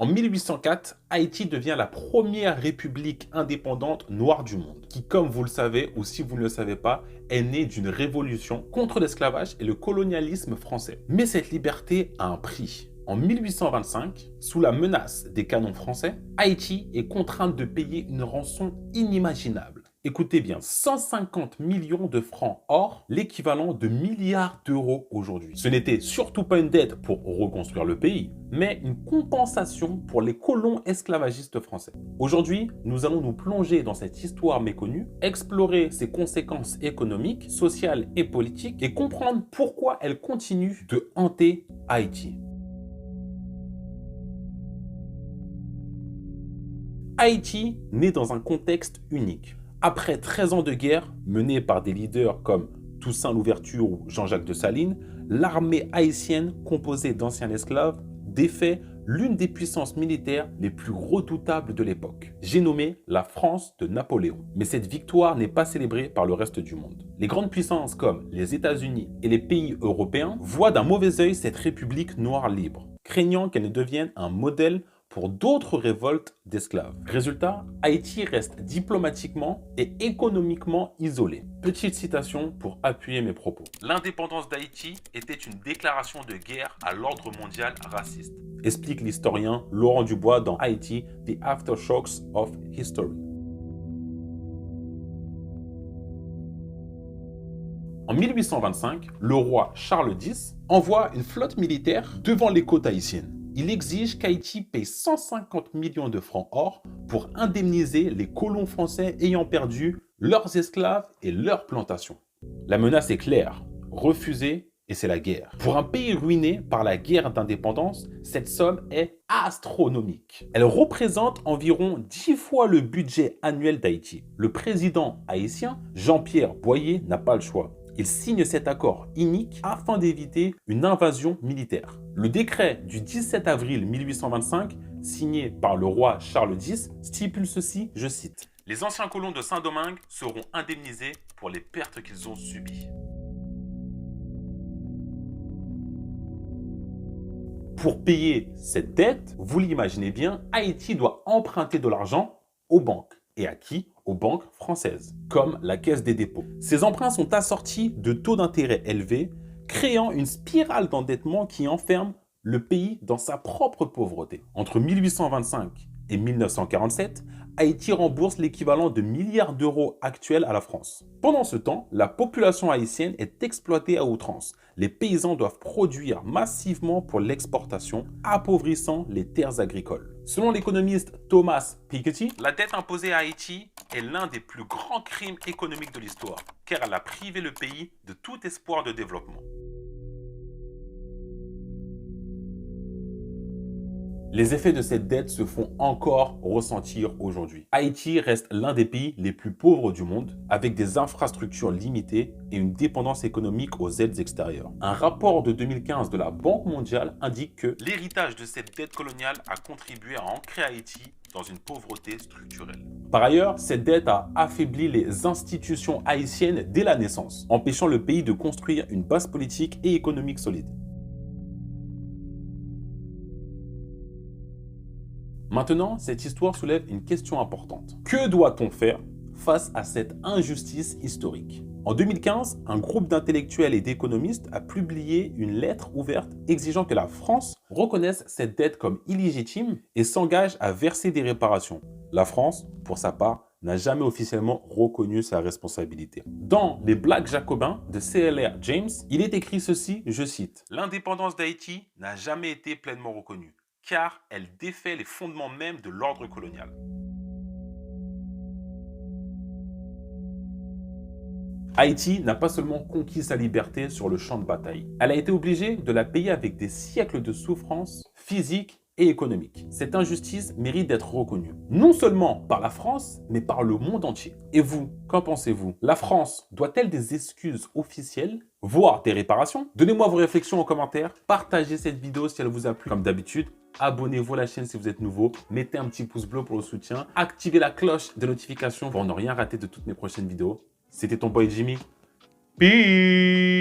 En 1804, Haïti devient la première république indépendante noire du monde, qui, comme vous le savez, ou si vous ne le savez pas, est née d'une révolution contre l'esclavage et le colonialisme français. Mais cette liberté a un prix. En 1825, sous la menace des canons français, Haïti est contrainte de payer une rançon inimaginable. Écoutez bien, 150 millions de francs or, l'équivalent de milliards d'euros aujourd'hui. Ce n'était surtout pas une dette pour reconstruire le pays, mais une compensation pour les colons esclavagistes français. Aujourd'hui, nous allons nous plonger dans cette histoire méconnue, explorer ses conséquences économiques, sociales et politiques et comprendre pourquoi elle continue de hanter Haïti. Haïti naît dans un contexte unique. Après 13 ans de guerre, menée par des leaders comme Toussaint Louverture ou Jean-Jacques Dessalines, l'armée haïtienne, composée d'anciens esclaves, défait l'une des puissances militaires les plus redoutables de l'époque. J'ai nommé la France de Napoléon. Mais cette victoire n'est pas célébrée par le reste du monde. Les grandes puissances comme les États-Unis et les pays européens voient d'un mauvais œil cette république noire libre, craignant qu'elle ne devienne un modèle pour d'autres révoltes d'esclaves. Résultat, Haïti reste diplomatiquement et économiquement isolé. Petite citation pour appuyer mes propos. L'indépendance d'Haïti était une déclaration de guerre à l'ordre mondial raciste, explique l'historien Laurent Dubois dans Haïti, The Aftershocks of History. En 1825, le roi Charles X envoie une flotte militaire devant les côtes haïtiennes. Il exige qu'Haïti paye 150 millions de francs or pour indemniser les colons français ayant perdu leurs esclaves et leurs plantations. La menace est claire, refusée et c'est la guerre. Pour un pays ruiné par la guerre d'indépendance, cette somme est astronomique. Elle représente environ 10 fois le budget annuel d'Haïti. Le président haïtien, Jean-Pierre Boyer, n'a pas le choix. Il signe cet accord inique afin d'éviter une invasion militaire. Le décret du 17 avril 1825, signé par le roi Charles X, stipule ceci, je cite: « Les anciens colons de Saint-Domingue seront indemnisés pour les pertes qu'ils ont subies. » Pour payer cette dette, vous l'imaginez bien, Haïti doit emprunter de l'argent aux banques. Et à qui? Aux banques françaises, comme la Caisse des dépôts. Ces emprunts sont assortis de taux d'intérêt élevés, créant une spirale d'endettement qui enferme le pays dans sa propre pauvreté. Entre 1825 et 1947, Haïti rembourse l'équivalent de milliards d'euros actuels à la France. Pendant ce temps, la population haïtienne est exploitée à outrance. Les paysans doivent produire massivement pour l'exportation, appauvrissant les terres agricoles. Selon l'économiste Thomas Piketty, la dette imposée à Haïti est l'un des plus grands crimes économiques de l'histoire, car elle a privé le pays de tout espoir de développement. Les effets de cette dette se font encore ressentir aujourd'hui. Haïti reste l'un des pays les plus pauvres du monde, avec des infrastructures limitées et une dépendance économique aux aides extérieures. Un rapport de 2015 de la Banque mondiale indique que l'héritage de cette dette coloniale a contribué à ancrer Haïti dans une pauvreté structurelle. Par ailleurs, cette dette a affaibli les institutions haïtiennes dès la naissance, empêchant le pays de construire une base politique et économique solide. Maintenant, cette histoire soulève une question importante. Que doit-on faire face à cette injustice historique? En 2015, un groupe d'intellectuels et d'économistes a publié une lettre ouverte exigeant que la France reconnaisse cette dette comme illégitime et s'engage à verser des réparations. La France, pour sa part, n'a jamais officiellement reconnu sa responsabilité. Dans Les Black Jacobins de C.L.R. James, il est écrit ceci, je cite: « L'indépendance d'Haïti n'a jamais été pleinement reconnue, car elle défait les fondements même de l'ordre colonial. » Haïti n'a pas seulement conquis sa liberté sur le champ de bataille. Elle a été obligée de la payer avec des siècles de souffrances physiques et économiques. Cette injustice mérite d'être reconnue, non seulement par la France, mais par le monde entier. Et vous, qu'en pensez-vous? La France doit-elle des excuses officielles, voire des réparations? Donnez-moi vos réflexions en commentaire, partagez cette vidéo si elle vous a plu. Comme d'habitude, abonnez-vous à la chaîne si vous êtes nouveau, mettez un petit pouce bleu pour le soutien, activez la cloche de notification pour ne rien rater de toutes mes prochaines vidéos. C'était ton boy Jimmy. Peace!